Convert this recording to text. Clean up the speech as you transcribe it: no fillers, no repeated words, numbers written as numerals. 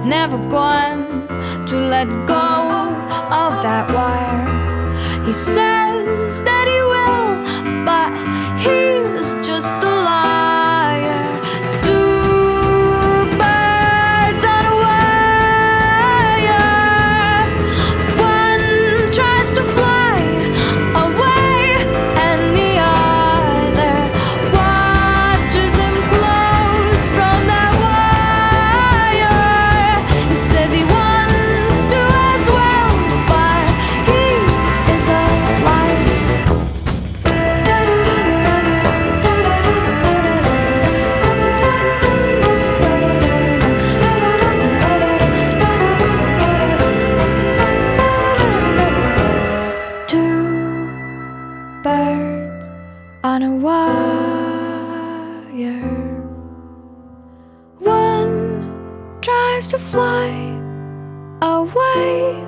never going to let go of that wire. He says that he will, but he's just a liar. Two birds on a wire. One tries to fly away, and the other watches him close from that wire. He says he wants to as well, but he is a liar. Two birds on a wire. One tries to fly away,